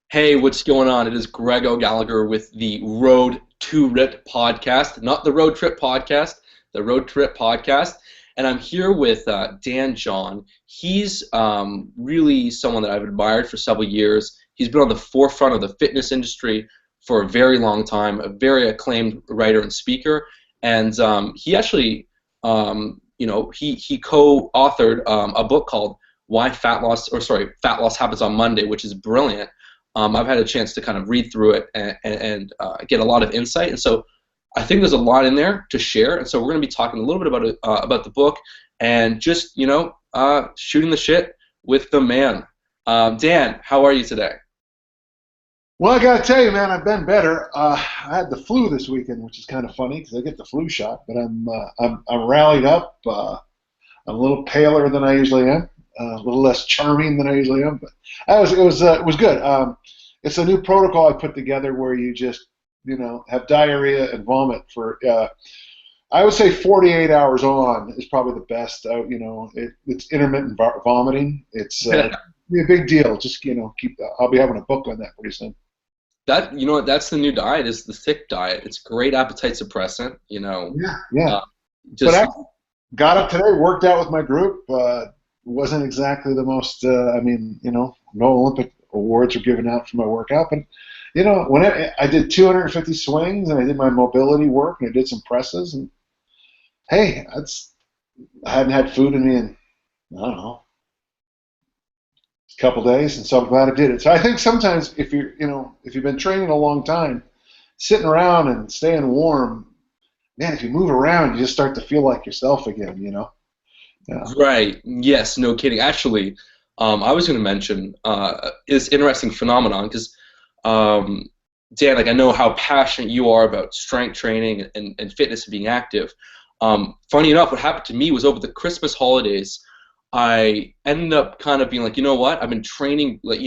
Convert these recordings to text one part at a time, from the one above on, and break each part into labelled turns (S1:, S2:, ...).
S1: Hey, what's going on? It is Greg O'Gallagher with the Road to Rip podcast, not the Road Trip podcast, the Road Trip podcast. And I'm here with Dan John. He's really someone that I've admired for several years. He's been on the forefront of the fitness industry for a very long time, a very acclaimed writer and speaker. And he actually, he co-authored a book called Fat Loss Happens on Monday, which is brilliant. I've had a chance to kind of read through it and get a lot of insight, and so I think there's a lot in there to share. And so we're going to be talking a little bit about it, about the book, and just shooting the shit with the man. Dan, how are you today?
S2: Well, I gotta tell you, man, I've been better. I had the flu this weekend, which is kind of funny because I get the flu shot, but I'm rallied up. I'm a little paler than I usually am, a little less charming than I usually am, but it was good. It's a new protocol I put together where you just have diarrhea and vomit for I would say 48 hours on is probably the best. It's intermittent vomiting. It's be a big deal. Just keep. I'll be having a book on that pretty soon.
S1: That that's the new diet, is the thick diet. It's great appetite suppressant.
S2: Yeah, yeah. But
S1: Just
S2: I got up today, worked out with my group. Wasn't exactly the most. No Olympic awards are given out for my workout, but when I did 250 swings and I did my mobility work and I did some presses and hey, I hadn't had food in me in I don't know a couple days, and so I'm glad I did it. So I think sometimes if you've been training a long time, sitting around and staying warm, man, if you move around, you just start to feel like yourself again. Yeah.
S1: right. Yes, no kidding. Actually, I was going to mention this interesting phenomenon because, Dan, like I know how passionate you are about strength training and fitness and being active. Funny enough, what happened to me was over the Christmas holidays, I ended up kind of being like, you know what? I've been training, like,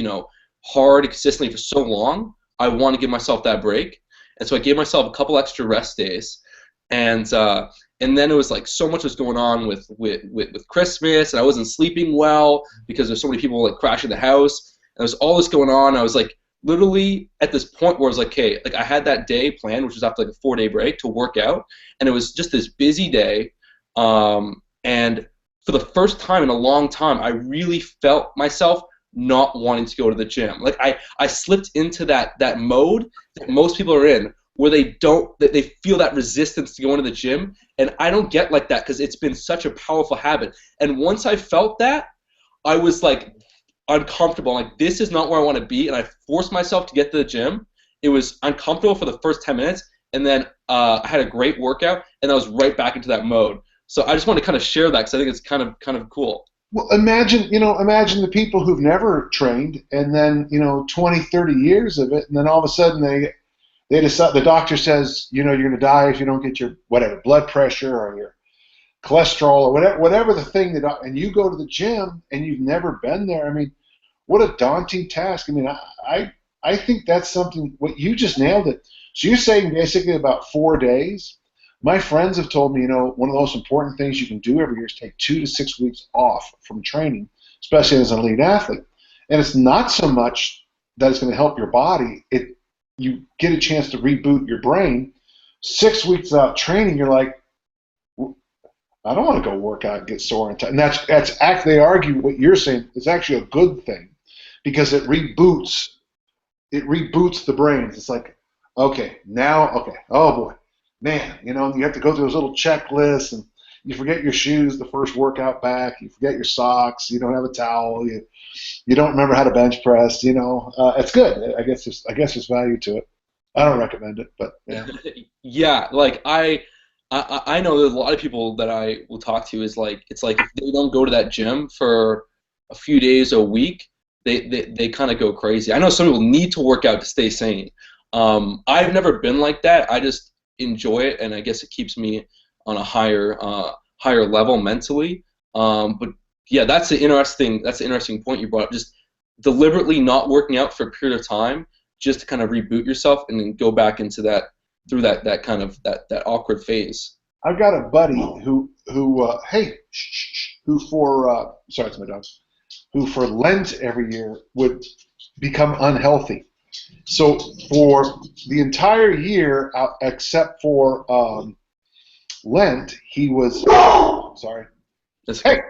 S1: hard and consistently for so long. I want to give myself that break, and so I gave myself a couple extra rest days, and and then it was like so much was going on with Christmas, and I wasn't sleeping well because there's so many people like crashing the house, and there's all this going on. I was like literally at this point where I was like, okay, like I had that day planned, which was after like a 4-day break to work out, and it was just this busy day, and for the first time in a long time, I really felt myself not wanting to go to the gym. Like I slipped into that mode that most people are in, where they feel that resistance to go into the gym, and I don't get like that because it's been such a powerful habit. And once I felt that, I was like uncomfortable. Like, this is not where I want to be, and I forced myself to get to the gym. It was uncomfortable for the first 10 minutes, and then I had a great workout, and I was right back into that mode. So I just want to kind of share that because I think it's kind of cool.
S2: Well, imagine the people who've never trained and then 20, 30 years of it, and then all of a sudden they decide the doctor says you're going to die if you don't get your whatever blood pressure or your cholesterol or whatever the thing and you go to the gym and you've never been there. I mean, what a daunting task. I mean, I think that's something. What you just nailed it. So you're saying basically about 4 days. My friends have told me, one of the most important things you can do every year is take 2 to 6 weeks off from training, especially as an elite athlete. And it's not so much that it's going to help your body. You get a chance to reboot your brain. 6 weeks without training, you're like, I don't want to go work out and get sore and that's actually, they argue what you're saying is actually a good thing because it reboots the brain. It's like, okay, oh boy, man, you have to go through those little checklists and you forget your shoes the first workout back, you forget your socks, you don't have a towel, you don't remember how to bench press, it's good. I guess there's value to it. I don't recommend it, but yeah.
S1: Yeah, like I know there's a lot of people that I will talk to is like, it's like if they don't go to that gym for a few days a week, they kind of go crazy. I know some people need to work out to stay sane. I've never been like that. I just enjoy it, and I guess it keeps me on a higher level mentally. But yeah, that's an interesting point you brought up. Just deliberately not working out for a period of time, just to kind of reboot yourself and then go back into that kind of that awkward phase.
S2: I've got a buddy who for sorry, it's my dogs, who for Lent every year would become unhealthy. So for the entire year, except for Lent, he was. Sorry.
S1: That's
S2: Hey,
S1: okay.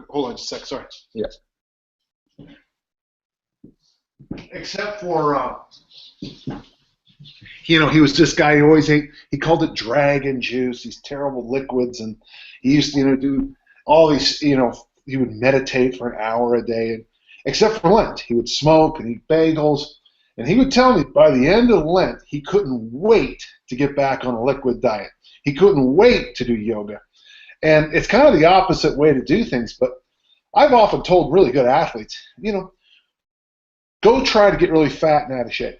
S2: hold on just a sec. Sorry.
S1: Yeah.
S2: Except for, he was this guy who always ate. He called it dragon juice. These terrible liquids, and he used to, do all these. He would meditate for an hour a day, and except for Lent, he would smoke and eat bagels. And he would tell me by the end of Lent, he couldn't wait to get back on a liquid diet. He couldn't wait to do yoga. And it's kind of the opposite way to do things, but I've often told really good athletes, go try to get really fat and out of shape.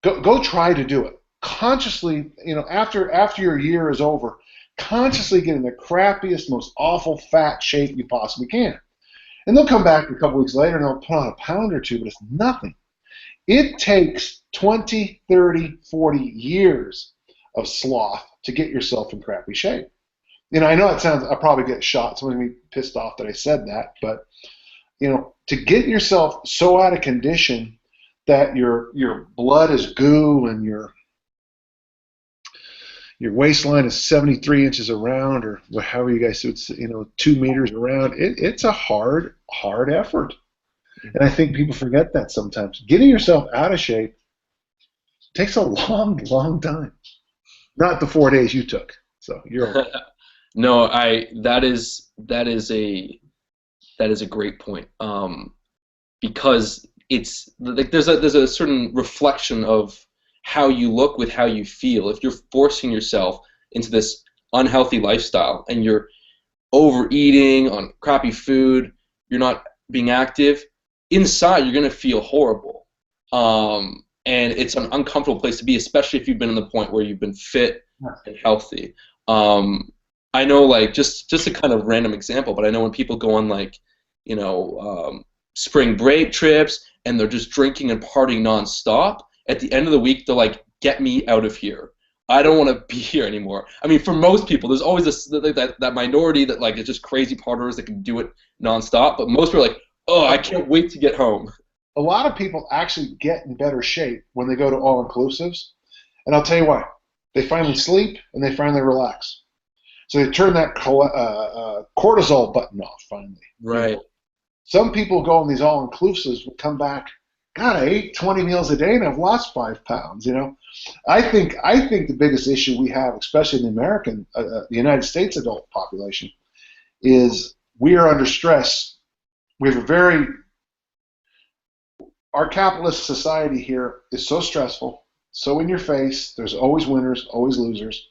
S2: Go try to do it. Consciously, after your year is over, consciously get in the crappiest, most awful fat shape you possibly can. And they'll come back a couple weeks later and they'll put on a pound or two, but it's nothing. It takes 20, 30, 40 years of sloth to get yourself in crappy shape. I know I'll probably get shot. Someone's going to be pissed off that I said that, but, to get yourself so out of condition that your blood is goo and your waistline is 73 inches around, or however you guys do it, 2 meters around, it's a hard effort. And I think people forget that sometimes. Getting yourself out of shape takes a long, long time. Not the 4 days you took. So you're okay.
S1: No, that is a great point. Because it's like there's a certain reflection of how you look with how you feel. If you're forcing yourself into this unhealthy lifestyle and you're overeating on crappy food, you're not being active, inside you're going to feel horrible. And it's an uncomfortable place to be, especially if you've been in the point where you've been fit and healthy. I know, like, just a kind of random example, but I know when people go on, like, spring break trips and they're just drinking and partying nonstop, at the end of the week they're like, get me out of here. I don't want to be here anymore. I mean, for most people, there's always that minority that, like, is just crazy partiers that can do it nonstop, but most people are like, oh, I can't wait to get home.
S2: A lot of people actually get in better shape when they go to all-inclusives, and I'll tell you why. They finally sleep and they finally relax. So they turn that cortisol button off finally.
S1: Right.
S2: Some people go on these all-inclusives will come back, God, I ate 20 meals a day and I've lost 5 pounds. I think the biggest issue we have, especially in the United States adult population, is we are under stress. We have our capitalist society here is so stressful, so in your face. There's always winners, always losers.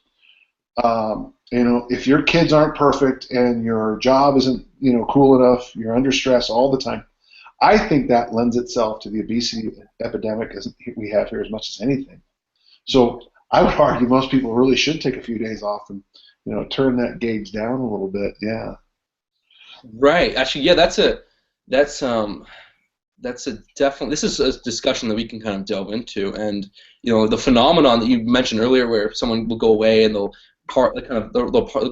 S2: If your kids aren't perfect and your job isn't, cool enough, you're under stress all the time. I think that lends itself to the obesity epidemic we have here as much as anything. So I would argue most people really should take a few days off and, turn that gauge down a little bit. Yeah.
S1: Right. Actually, yeah, that's a definitely. This is a discussion that we can kind of delve into, and the phenomenon that you mentioned earlier, where someone will go away and they'll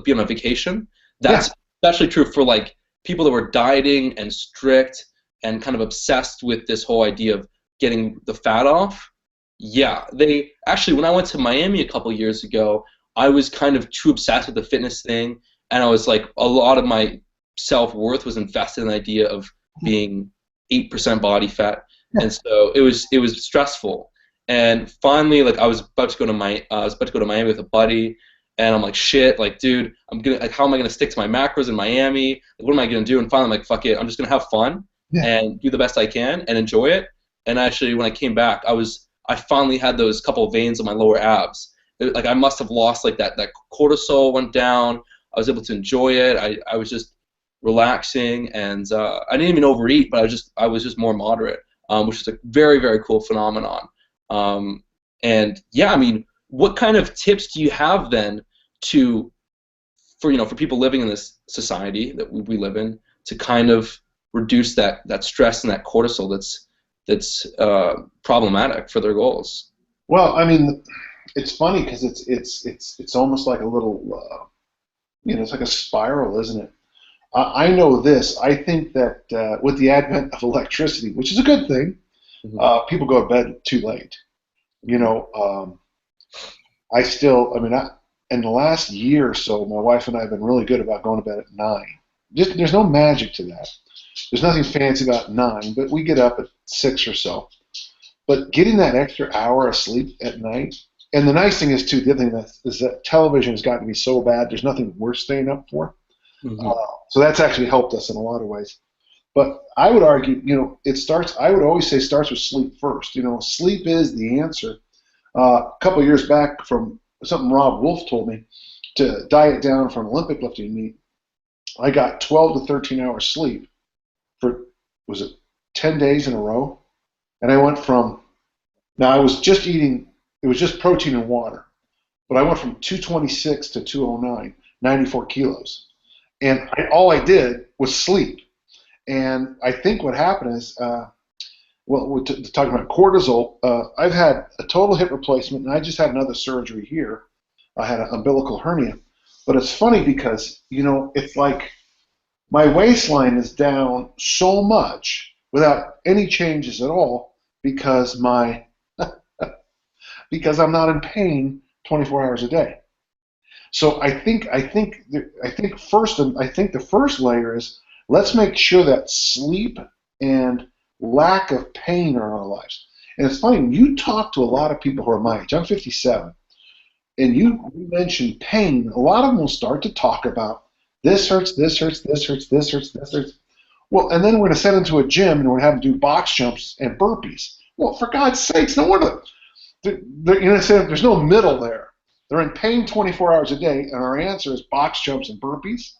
S1: be on a vacation. That's especially true for, like, people that were dieting and strict and kind of obsessed with this whole idea of getting the fat off. Yeah, they actually, when I went to Miami a couple years ago, I was kind of too obsessed with the fitness thing, and I was like, a lot of my self-worth was invested in the idea of being 8% body fat, and so it was stressful. And finally, like, I was about to go to Miami with a buddy, and I'm like, shit, like, dude, how am I gonna stick to my macros in Miami? Like, what am I gonna do? And finally, I'm like, fuck it, I'm just gonna have fun and do the best I can and enjoy it. And actually, when I came back, I finally had those couple of veins on my lower abs. Like, I must have lost, like, that cortisol went down. I was able to enjoy it. I was just relaxing, and I didn't even overeat, but I was just more moderate, which is a very, very cool phenomenon. And yeah, I mean, what kind of tips do you have then for people living in this society that we live in, to kind of reduce that stress and that cortisol that's problematic for their goals?
S2: Well, I mean, it's funny because it's almost like a little it's like a spiral, isn't it? I know this. I think that with the advent of electricity, which is a good thing,
S1: Mhm.
S2: people go to bed too late. You know, in the last year or so, my wife and I have been really good about going to bed at 9. Just there's no magic to that. There's nothing fancy about 9, but we get up at 6 or so. But getting that extra hour of sleep at night, and the nice thing is too, the other thing is that television has gotten to be so bad. There's nothing worth staying up for. Uh,
S1: Mhm.
S2: so that's actually helped us in a lot of ways. But I would argue, it starts. I would always say starts with sleep first. Sleep is the answer. A couple of years back, from something Rob Wolf told me, to diet down for an Olympic lifting meet, I got 12 to 13 hours sleep for, was it 10 days in a row? And I went from, now I was just eating, it was just protein and water, but I went from 226 to 209, 94 kilos. And all I did was sleep. And I think what happened is, well, we're talking about cortisol. I've had a total hip replacement, and I just had another surgery here. I had an umbilical hernia. But it's funny because, it's like my waistline is down so much without any changes at all because because I'm not in pain 24 hours a day. So I think the first layer is let's make sure that sleep and lack of pain are in our lives. And it's funny, when you talk to a lot of people who are my age, I'm 57, and you mention pain, a lot of them will start to talk about this hurts, this hurts, this hurts, this hurts, this hurts. Well, and then we're going to send them to a gym and we're going to have them do box jumps and burpees. Well, for God's sakes, no wonder there's no middle there. They're in pain 24 hours a day, and our answer is box jumps and burpees.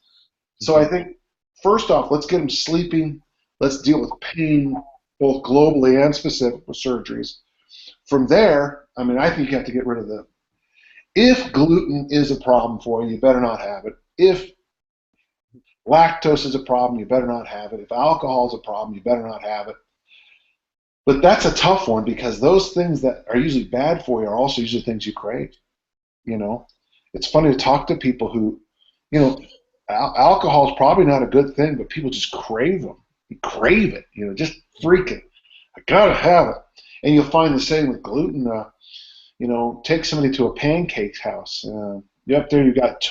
S2: So I
S1: Mhm.
S2: think first off, let's get them sleeping. Let's deal with pain both globally and specific with surgeries. From there, I think you have to get rid of the. If gluten is a problem for you, you better not have it. If lactose is a problem, you better not have it. If alcohol is a problem, you better not have it. But that's a tough one because those things that are usually bad for you are also usually things you crave. You know, it's funny to talk to people who, you know, alcohol is probably not a good thing, but people just crave them. You crave it. Just freaking. I gotta have it. And you'll find the same with gluten. Take somebody to a pancake house. You up there, you got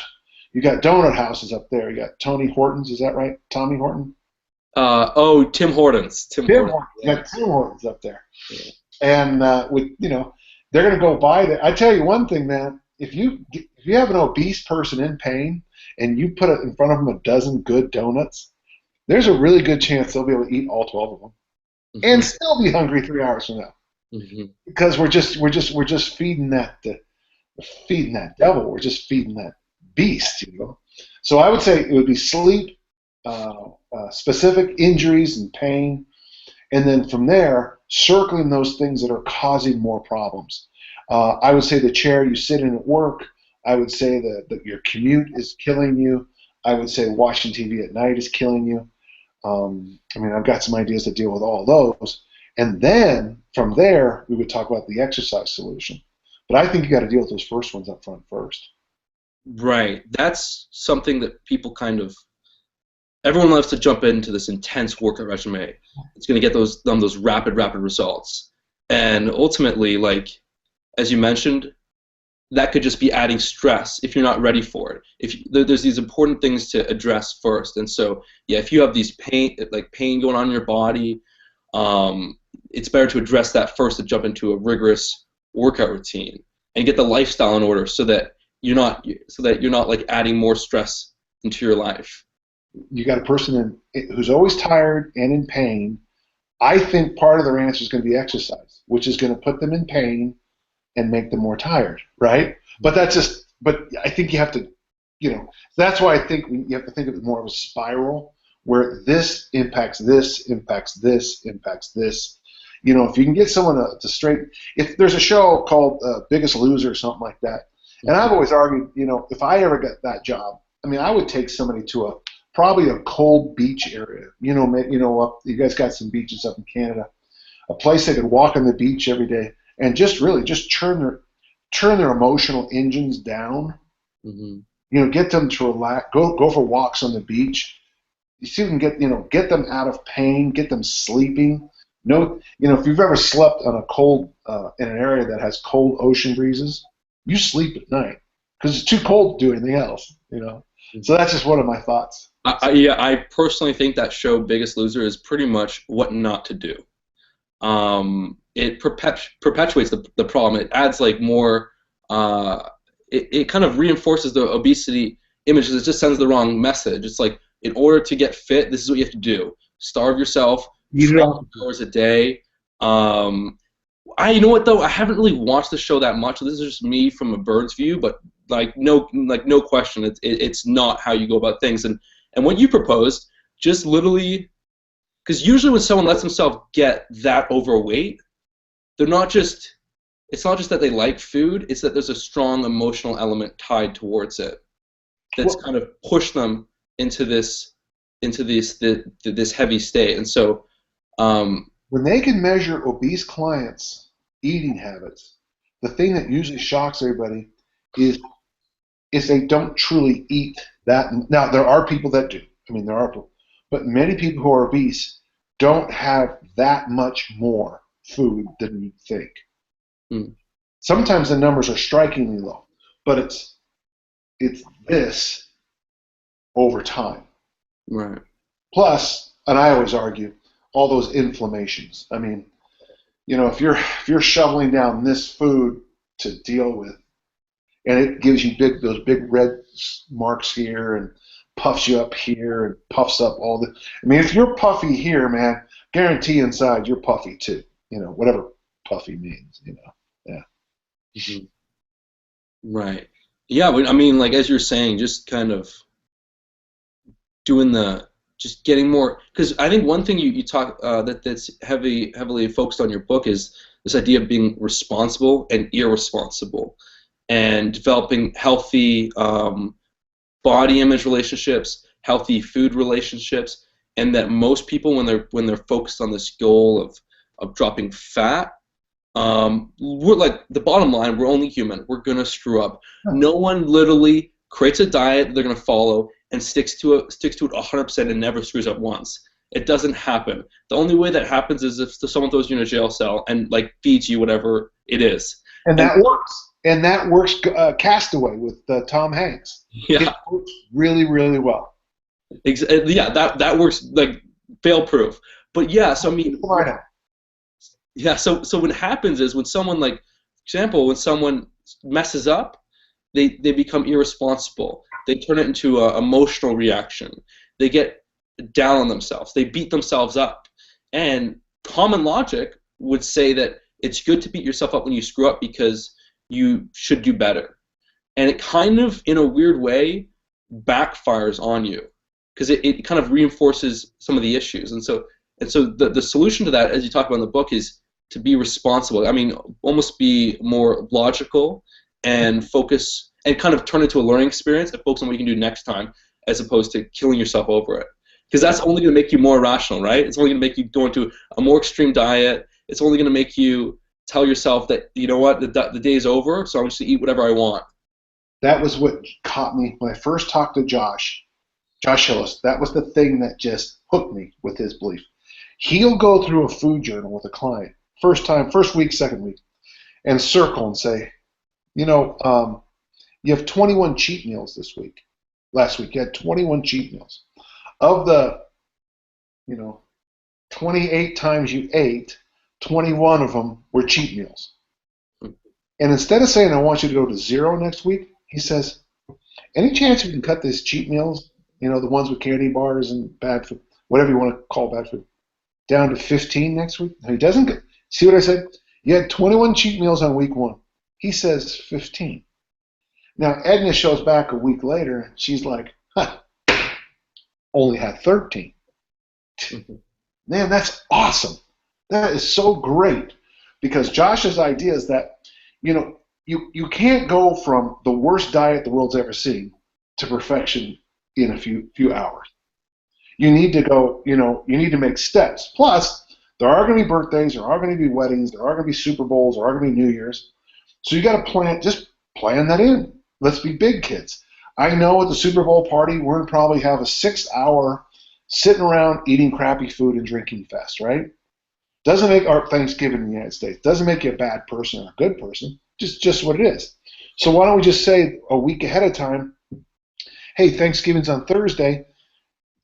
S2: donut houses up there. You got Tony Hortons. Is that right? Tommy Horton.
S1: Oh, Tim Hortons. Tim
S2: Tim
S1: Hortons.
S2: Hortons. You
S1: Yeah.
S2: got Tim Hortons up there.
S1: Yeah.
S2: And they're going to go buy that. I tell you one thing, man. If you have an obese person in pain and you put it in front of them a dozen good donuts, there's a really good chance they'll be able to eat all 12 of them and
S1: Mhm.
S2: still be hungry 3 hours from now
S1: Mhm.
S2: because we're just feeding that devil. We're just feeding that beast. So I would say it would be sleep, specific injuries and pain, and then from there, circling those things that are causing more problems. I would say the chair you sit in at work. I would say that your commute is killing you. I would say watching TV at night is killing you. I've got some ideas to deal with all those. And then from there, we would talk about the exercise solution. But I think you got to deal with those first ones up front first.
S1: Right. That's something that people kind of everyone loves to jump into this intense workout regimen. It's going to get those rapid results, and ultimately, like as you mentioned, that could just be adding stress if you're not ready for it. There's these important things to address first, and so yeah, if you have these pain going on in your body, it's better to address that first to jump into a rigorous workout routine and get the lifestyle in order so that you're not like adding more stress into your life.
S2: You got a person who's always tired and in pain. I think part of their answer is going to be exercise, which is going to put them in pain and make them more tired, right? But I think you have to, that's why I think you have to think of it more of a spiral where this impacts this, impacts this, impacts this. If you can get someone to straight, if there's a show called Biggest Loser or something like that, and I've always argued, if I ever got that job, I would take somebody to probably a cold beach area. You guys got some beaches up in Canada, a place they could walk on the beach every day and just really just turn their emotional engines down.
S1: Mm-hmm.
S2: Get them to relax, go for walks on the beach. You see if you can get them out of pain, get them sleeping. No, if you've ever slept on a cold in an area that has cold ocean breezes, you sleep at night because it's too cold to do anything else. So that's just one of my thoughts.
S1: Yeah, I personally think that show Biggest Loser is pretty much what not to do. It perpetuates the problem. It adds like more. It kind of reinforces the obesity images. It just sends the wrong message. It's like, in order to get fit, this is what you have to do: starve yourself,
S2: Eat it
S1: 12
S2: all.
S1: hours a day. You know what though? I haven't really watched the show that much. So this is just me from a bird's view, but no question, it's not how you go about things. And what you proposed, just literally, because usually when someone lets themselves get that overweight, they're not just. It's not just that they like food; it's that there's a strong emotional element tied towards it that's
S2: Well,
S1: kind of pushed them into this heavy state. And so,
S2: when they can measure obese clients' eating habits, the thing that usually shocks everybody is they don't truly eat that. Now, there are people that do. I mean, there are people, but many people who are obese don't have that much more food than you think.
S1: mm,
S2: Sometimes the numbers are strikingly low, but it's this over time.
S1: right.
S2: Plus, and I always argue, all those inflammations. I mean, if you're shoveling down this food to deal with, and it gives you those big red marks here and puffs you up here and puffs up all the. I mean, if you're puffy here, man, guarantee inside you're puffy too. Whatever puffy means. Yeah.
S1: Mhm. Right. Yeah, but I mean, like as you're saying, just kind of doing just getting more. Because I think one thing you talk that's heavily focused on your book is this idea of being responsible and irresponsible, and developing healthy body image relationships, healthy food relationships, and that most people when they're focused on this goal of dropping fat, we're like the bottom line. We're only human. We're gonna screw up. No one literally creates a diet they're gonna follow and sticks to it 100% and never screws up once. It doesn't happen. The only way that happens is if someone throws you in a jail cell and like feeds you whatever it is.
S2: And
S1: And
S2: that works. And that works. Castaway with Tom Hanks. It
S1: yeah,
S2: works really, really well.
S1: yeah, that works like fail proof. But yeah, so I mean,
S2: Right now.
S1: yeah, so what happens is when someone like, for example, when someone messes up, they become irresponsible. They turn it into an emotional reaction. They get down on themselves. They beat themselves up. And common logic would say that it's good to beat yourself up when you screw up because you should do better. And it kind of, in a weird way, backfires on you because it kind of reinforces some of the issues. And so the solution to that, as you talk about in the book, is to be responsible. I mean, almost be more logical and focus and kind of turn it into a learning experience and focus on what you can do next time as opposed to killing yourself over it. Because that's only going to make you more rational, right? It's only going to make you go into a more extreme diet. It's only going to make you tell yourself that, you know what, the day's over, so I'm just going to eat whatever I want.
S2: That was what caught me when I first talked to Josh Hillis. That was the thing that just hooked me with his belief. He'll go through a food journal with a client, first week, second week, and circle and say, you have 21 cheat meals this week. Last week, you had 21 cheat meals. Of the, 28 times you ate, 21 of them were cheat meals. And instead of saying, I want you to go to 0 next week, he says, any chance we can cut these cheat meals, the ones with candy bars and bad food, whatever you want to call bad food, down to 15 next week? No, he doesn't get. See what I said? You had 21 cheat meals on week 1. He says 15. Now, Edna shows back a week later. She's like, only had 13. Man, that's awesome. That is so great. Because Josh's idea is that, you can't go from the worst diet the world's ever seen to perfection in a few hours. You need to go, you need to make steps. Plus, there are going to be birthdays, there are going to be weddings, there are going to be Super Bowls, there are going to be New Year's. So you got to just plan that in. Let's be big kids. I know at the Super Bowl party, we're going to probably have a 6-hour sitting around eating crappy food and drinking fest, right? Doesn't make our Thanksgiving in the United States. Doesn't make you a bad person or a good person. Just what it is. So why don't we just say a week ahead of time, hey, Thanksgiving's on Thursday.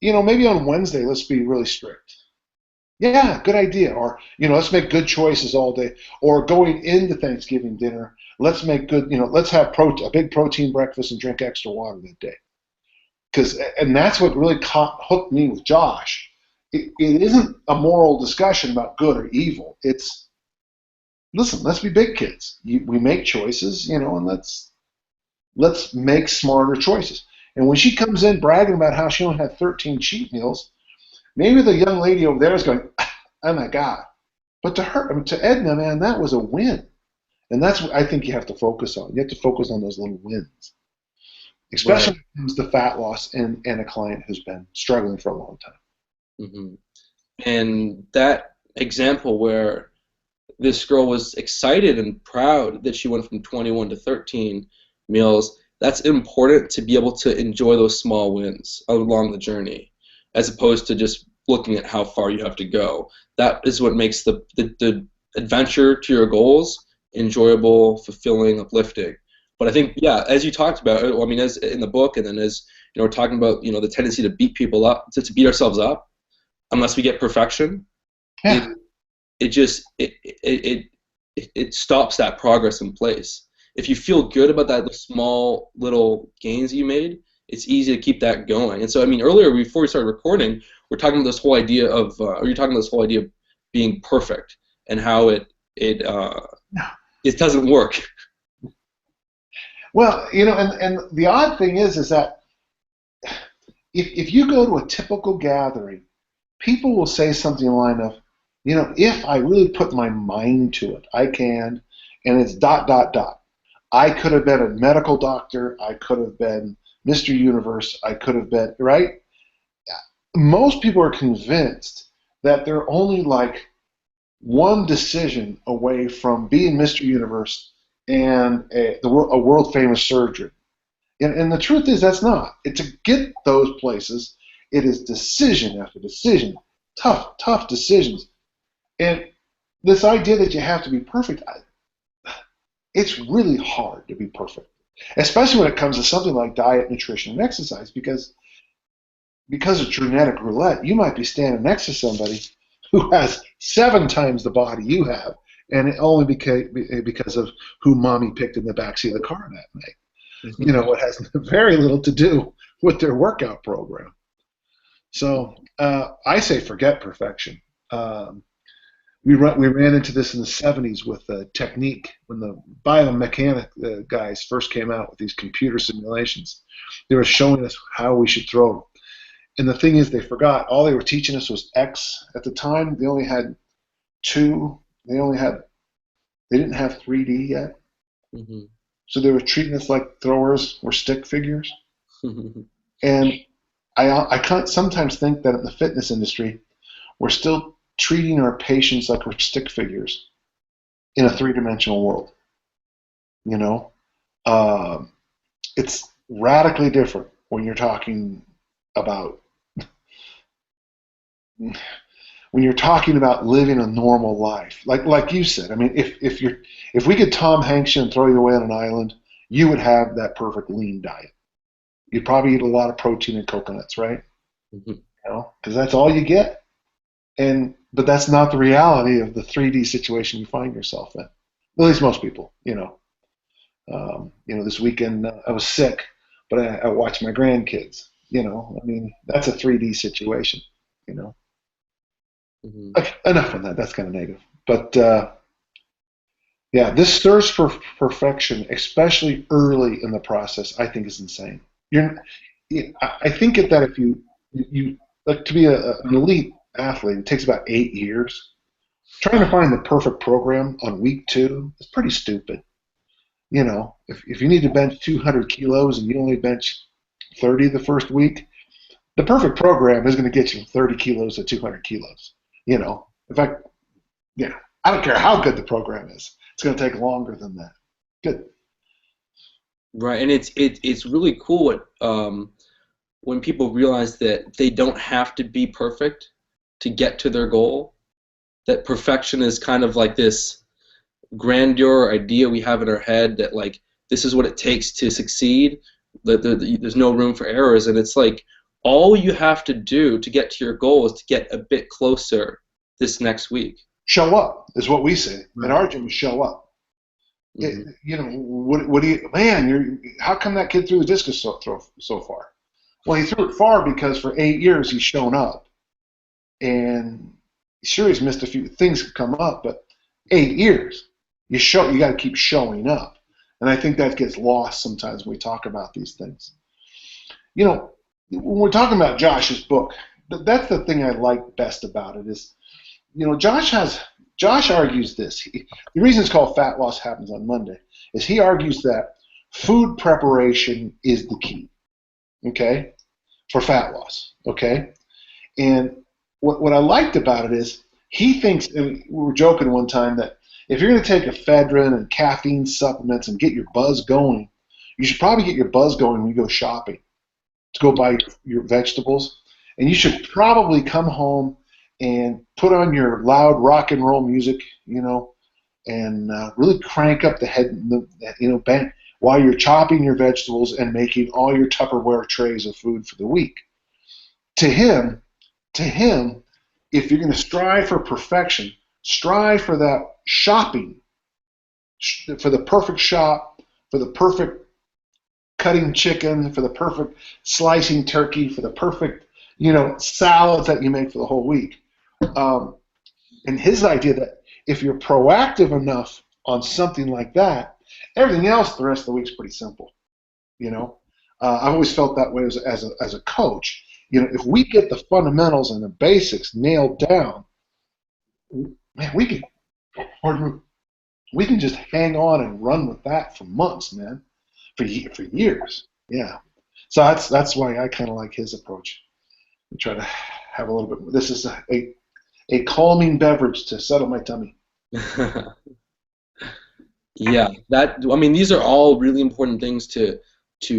S2: Maybe on Wednesday, let's be really strict. Yeah, good idea. Or, let's make good choices all day. Or going into Thanksgiving dinner, let's make good, let's have a big protein breakfast and drink extra water that day. And that's what really hooked me with Josh. It isn't a moral discussion about good or evil. It's, listen, let's be big kids. We make choices, and let's make smarter choices. And when she comes in bragging about how she only had 13 cheat meals, maybe the young lady over there is going, oh my God. But to her, to Edna, man, that was a win. And that's what I think you have to focus on. You have to focus on those little wins, especially
S1: Right.
S2: when it comes to fat loss and a client who's been struggling for a long time.
S1: Mm-hmm. And that example where this girl was excited and proud that she went from 21 to 13 meals, that's important to be able to enjoy those small wins along the journey, as opposed to just looking at how far you have to go. That is what makes the adventure to your goals enjoyable, fulfilling, uplifting. But I think, yeah, as you talked about, I mean, as in the book, and then as we're talking about, the tendency to beat people up, to beat ourselves up, unless we get perfection,
S2: Yeah.
S1: it stops that progress in place. If you feel good about the small little gains you made, it's easy to keep that going. And so, I mean, earlier before we started recording, we're talking about this whole idea of, or you're talking about this whole idea of being perfect and how it doesn't work.
S2: Well, and the odd thing is that if you go to a typical gathering, people will say something in the line of, if I really put my mind to it, I can, and it's ... I could have been a medical doctor. I could have been Mr. Universe. I could have been, right? Most people are convinced that they're only like one decision away from being Mr. Universe and a world famous surgeon. And the truth is that's not. To get those places, it is decision after decision, tough decisions. And this idea that you have to be perfect, it's really hard to be perfect, especially when it comes to something like diet, nutrition, and exercise, because of genetic roulette, you might be standing next to somebody who has 7 times the body you have, and it only because of who mommy picked in the backseat of the car that night. It has very little to do with their workout program. So I say forget perfection. We ran into this in the 70s with technique when the biomechanic guys first came out with these computer simulations. They were showing us how we should throw. And the thing is, they forgot all they were teaching us was X. At the time, they only had 2. They didn't have 3D yet.
S1: Mm-hmm.
S2: So they were treating us like throwers were stick figures. And I can't sometimes think that in the fitness industry, we're still treating our patients like we're stick figures in a 3-dimensional world. It's radically different when you're talking about living a normal life. Like you said, I mean, if we could Tom Hanks you and throw you away on an island, you would have that perfect lean diet. You'd probably eat a lot of protein and coconuts, right?
S1: Mm-hmm.
S2: Because that's all you get. But that's not the reality of the 3D situation you find yourself in. At least most people, this weekend I was sick, but I watched my grandkids. I mean, that's a 3D situation.
S1: Mm-hmm.
S2: Enough on that. That's kind of negative. But yeah, this search for perfection, especially early in the process, I think is insane. I think that if you like to be an elite athlete, it takes about 8 years. Trying to find the perfect program on week 2 is pretty stupid. If you need to bench 200 kilos and you only bench 30 the first week, the perfect program is going to get you from 30 kilos to 200 kilos. In fact, I don't care how good the program is. It's going to take longer than that. Good.
S1: Right, and it's really cool when people realize that they don't have to be perfect to get to their goal. that perfection is kind of like this grandeur idea we have in our head that like this is what it takes to succeed, that there's no room for errors, and it's like all you have to do to get to your goal is to get a bit closer this next week.
S2: Show up is what we say.
S1: Right.
S2: In our gym, show up.
S1: Mm-hmm.
S2: You know, what do you, man, how come that kid threw the discus so far? Well, he threw it far because for 8 years he's shown up. And sure, he's missed a few things that come up, but 8 years, you got to keep showing up. And I think that gets lost sometimes when we talk about these things. You know, when we're talking about Josh's book, that's the thing I like best about it is, you know, Josh argues this. The reason it's called Fat Loss Happens on Monday is he argues that food preparation is the key, okay, for fat loss, okay? And what I liked about it is he thinks, and we were joking one time, that if you're going to take ephedrine and caffeine supplements and get your buzz going, you should probably get your buzz going when you go shopping to go buy your vegetables. And you should probably come home and put on your loud rock and roll music, you know, and really crank up the head, you know, bang, while you're chopping your vegetables and making all your Tupperware trays of food for the week. To him, if you're going to strive for perfection, strive for that shopping, for the perfect shop, for the perfect cutting chicken, for the perfect slicing turkey, for the perfect, you know, salads that you make for the whole week. And his idea that if you're proactive enough on something like that, everything else the rest of the week's pretty simple. You know, I've always felt that way as a coach. You know, if we get the fundamentals and the basics nailed down, man, we can just hang on and run with that for months, man, for years. Yeah. So that's why I kind of like his approach. We try to have a little bit. This is a calming beverage to settle my tummy.
S1: Yeah, I mean, these are all really important things to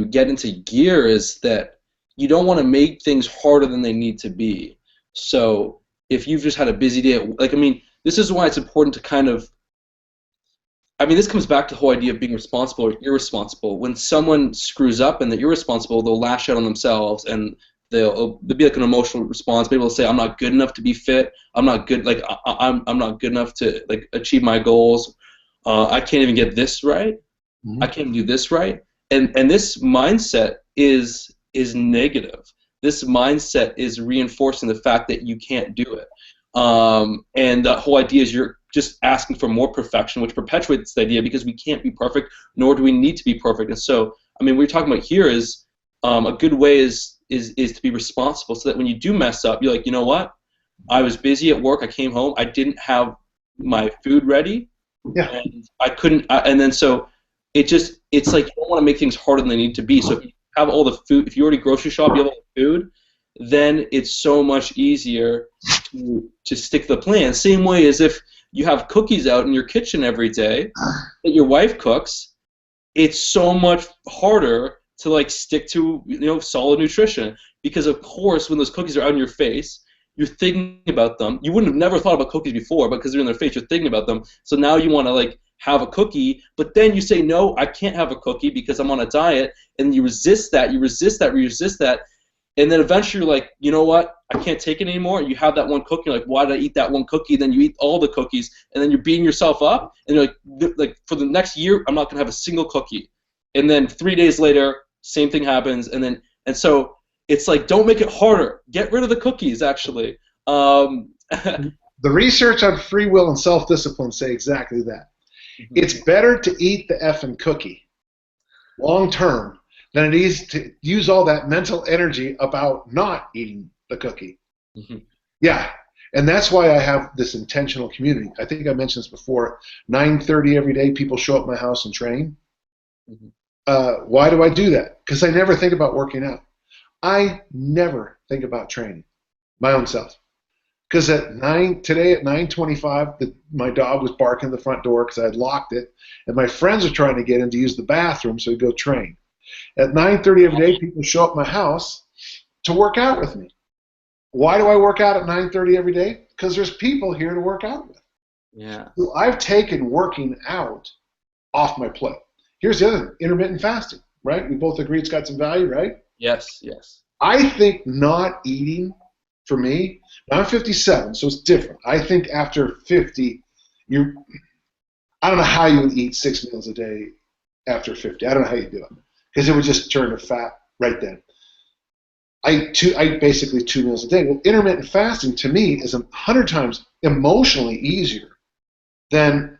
S1: get into gear, is that you don't want to make things harder than they need to be. So if you've just had a busy day, like, I mean, this is why it's important to kind of, I mean, this comes back to the whole idea of being responsible or irresponsible. When someone screws up and they're irresponsible, they'll lash out on themselves, and there'll be like an emotional response. Maybe they'll say, "I'm not good enough to be fit. I'm not good. Like I'm not good enough to like achieve my goals. I can't even get this right.
S2: Mm-hmm.
S1: I can't do this right." And this mindset is negative. This mindset is reinforcing the fact that you can't do it. And the whole idea is you're just asking for more perfection, which perpetuates the idea because we can't be perfect, nor do we need to be perfect. And so, I mean, what we're talking about here is a good way is to be responsible, so that when you do mess up, you're like, you know what? I was busy at work. I came home. I didn't have my food ready, and I couldn't. And then so it's like you don't want to make things harder than they need to be. So if you have all the food, if you already grocery shop, you have all the food, then it's so much easier to stick to the plan. Same way as if you have cookies out in your kitchen every day that your wife cooks, it's so much harder to like stick to, you know, solid nutrition, because of course when those cookies are out in your face, you're thinking about them. You wouldn't have never thought about cookies before, but because they're in their face, you're thinking about them. So now you want to like have a cookie, but then you say, no, I can't have a cookie because I'm on a diet, and you resist that, and then eventually you're like, you know what, I can't take it anymore. You have that one cookie, you're like, why did I eat that one cookie? Then you eat all the cookies, and then you're beating yourself up, and you're like for the next year, I'm not gonna have a single cookie. And then 3 days later, same thing happens, and so it's like, don't make it harder. Get rid of the cookies, actually.
S2: The research on free will and self-discipline say exactly that. Mm-hmm. It's better to eat the effing cookie long term than it is to use all that mental energy about not eating the cookie. Mm-hmm. Yeah, and that's why I have this intentional community. I think I mentioned this before. 9:30 every day, people show up at my house and train. Mm-hmm. Why do I do that? Because I never think about working out. I never think about training my own self. Because today at 9:25, my dog was barking at the front door because I had locked it, and my friends are trying to get in to use the bathroom so we go train. At 9:30 every day, people show up at my house to work out with me. Why do I work out at 9:30 every day? Because there's people here to work out with.
S1: Yeah.
S2: So I've taken working out off my plate. Here's the other thing, intermittent fasting, right? We both agree it's got some value, right?
S1: Yes. Yes.
S2: I think not eating, for me, now I'm 57, so it's different. I think after 50, I don't know how you would eat 6 meals a day after 50. I don't know how you do it, because it would just turn to fat right then. I eat basically 2 meals a day. Well, intermittent fasting to me is 100 times emotionally easier than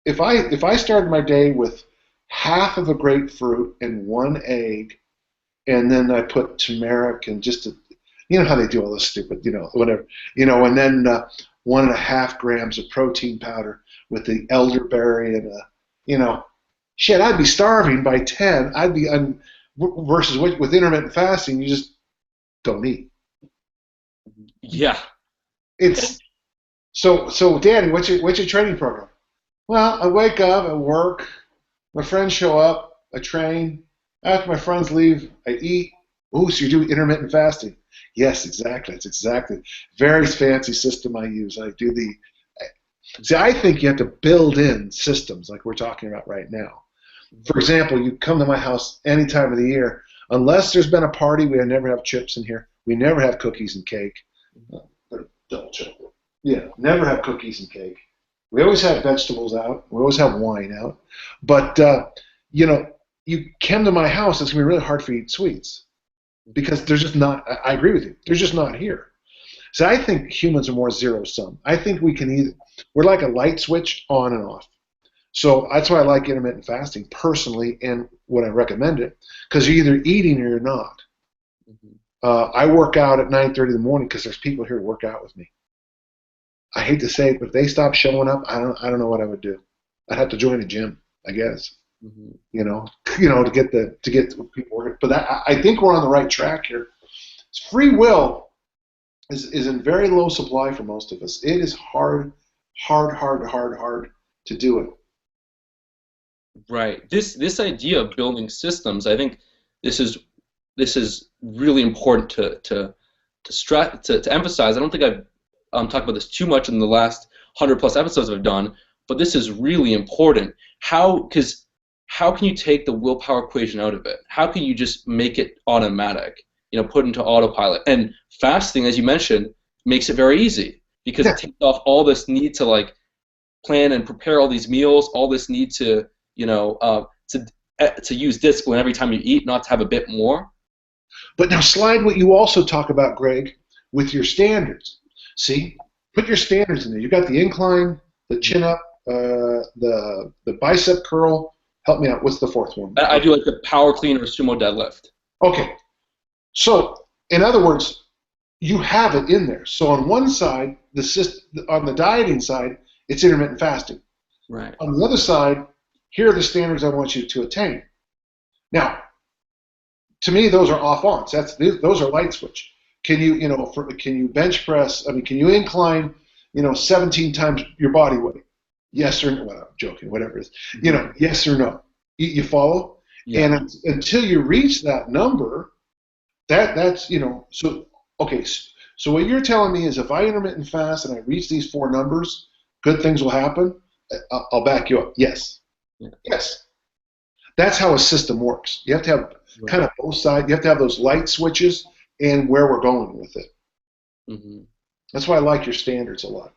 S2: if I started my day with half of a grapefruit and one egg, and then I put turmeric and you know how they do all this stupid, whatever, and then 1.5 grams of protein powder with the elderberry and shit, I'd be starving by 10. Versus with intermittent fasting, you just don't eat.
S1: Yeah.
S2: It's so Danny, what's your training program? Well, I wake up, I work, my friends show up, I train. After my friends leave, I eat. Ooh, so you do intermittent fasting? Yes, exactly. It's exactly very fancy system I use. See, I think you have to build in systems like we're talking about right now. For example, you come to my house any time of the year, unless there's been a party, we never have chips in here. We never have cookies and cake. Double check. Yeah, never have cookies and cake. We always have vegetables out. We always have wine out. But, you come to my house, it's going to be really hard for you to eat sweets because there's just not, I agree with you, they're just not here. So I think humans are more zero-sum. I think we're like a light switch on and off. So that's why I like intermittent fasting personally, and when I recommend it, because you're either eating or you're not. I work out at 9:30 in the morning because there's people here to work out with me. I hate to say it, but if they stop showing up, I don't know what I would do. I'd have to join a gym, I guess. To get people working. But I think we're on the right track here. Free will is in very low supply for most of us. It is hard to do it.
S1: Right. This idea of building systems, I think this is really important to emphasize. I don't think I've talked about this too much in the last 100+ episodes I've done, but this is really important. Because how can you take the willpower equation out of it? How can you just make it automatic? Put into autopilot. And fasting, as you mentioned, makes it very easy because it takes off all this need to plan and prepare all these meals, all this need to use discipline every time you eat, not to have a bit more.
S2: But now slide what you also talk about, Greg, with your standards. See, put your standards in there. You got the incline, the chin up, the bicep curl. Help me out. What's the fourth one?
S1: I do like the power clean or sumo deadlift.
S2: Okay. So, in other words, you have it in there. So on one side, on the dieting side, it's intermittent fasting.
S1: Right.
S2: On the other side, here are the standards I want you to attain. Now, to me, those are off-ons. Those are light switch. Can you bench press? I mean, can you incline, 17 times your body weight? Yes or no? Well, I'm joking. Whatever it is. Yes or no? You follow? Yeah. And until you reach that number, that's So okay. So what you're telling me is, if I intermittent fast and I reach these 4 numbers, good things will happen. I'll back you up. Yes. Yeah. Yes. That's how a system works. You have to have kind of both sides. You have to have those light switches and where we're going with it. That's why I like your standards a lot.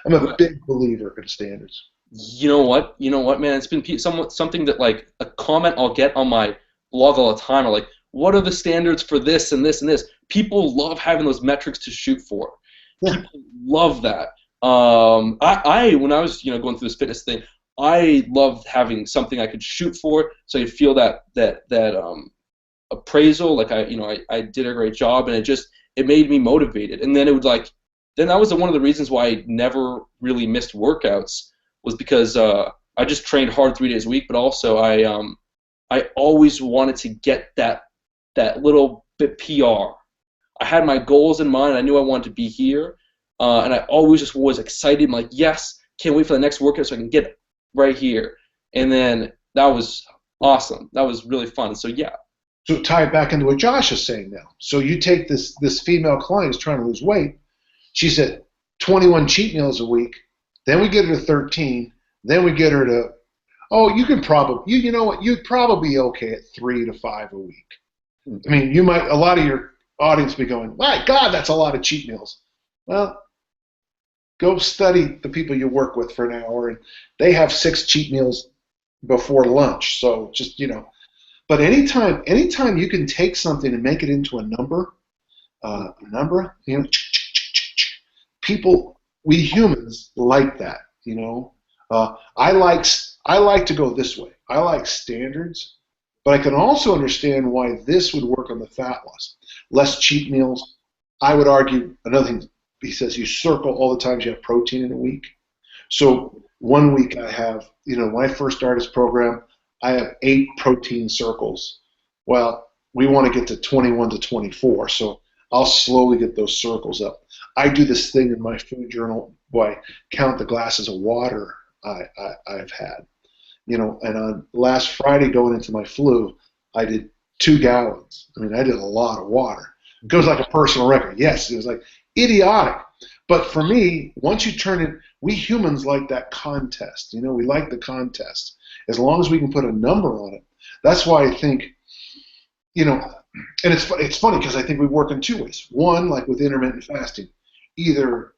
S2: I'm a big believer in standards.
S1: You know what, man? It's been something that a comment I'll get on my blog all the time. Are what are the standards for this and this and this? People love having those metrics to shoot for. Yeah. People love that. I when I was going through this fitness thing, I loved having something I could shoot for, so you feel that appraisal, I did a great job, and it made me motivated. And then it would then that was one of the reasons why I never really missed workouts, was because I just trained hard 3 days a week, but also I always wanted to get that little bit PR. I had my goals in mind. I knew I wanted to be here, and I always just was excited. I'm like, yes, can't wait for the next workout so I can get right here. And then that was awesome. That was really fun. So yeah.
S2: So tie it back into what Josh is saying now. So you take this female client who's trying to lose weight. She's at 21 cheat meals a week. Then we get her to 13. Then we get her to, oh, you can probably, you know what, you'd probably be okay at 3 to 5 a week. I mean, you might, a lot of your audience be going, my God, that's a lot of cheat meals. Well, go study the people you work with for an hour, and they have 6 cheat meals before lunch. So just, but anytime you can take something and make it into a number, people, we humans like that, I like to go this way. I like standards, but I can also understand why this would work on the fat loss. Less cheat meals. I would argue another thing. He says you circle all the times you have protein in a week. So one week I have, when I first started this program, I have 8 protein circles. Well, we want to get to 21 to 24, so I'll slowly get those circles up. I do this thing in my food journal where I count the glasses of water I've had. And on last Friday going into my flu, I did 2 gallons. I mean, I did a lot of water. It goes like a personal record. Yes, it was like idiotic. But for me, once you turn it, we humans like that contest. We like the contest. As long as we can put a number on it. That's why I think, and it's funny because I think we work in 2 ways. One, like with intermittent fasting, either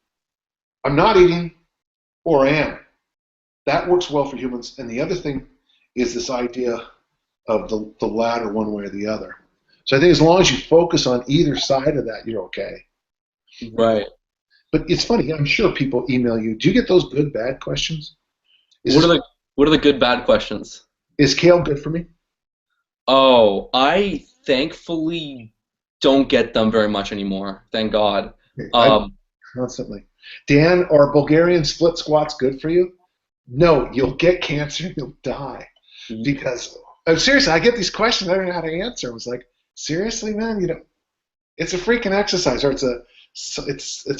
S2: I'm not eating or I am. That works well for humans. And the other thing is this idea of the latter one way or the other. So I think as long as you focus on either side of that, you're okay.
S1: Right.
S2: But it's funny. I'm sure people email you. Do you get those good, bad questions?
S1: What are the good, bad questions?
S2: Is kale good for me?
S1: Oh, I thankfully don't get them very much anymore. Thank God.
S2: Constantly. Dan, are Bulgarian split squats good for you? No, you'll get cancer. You'll die. Because seriously, I get these questions. I don't know how to answer. I was like, seriously, man, it's a freaking exercise, or it's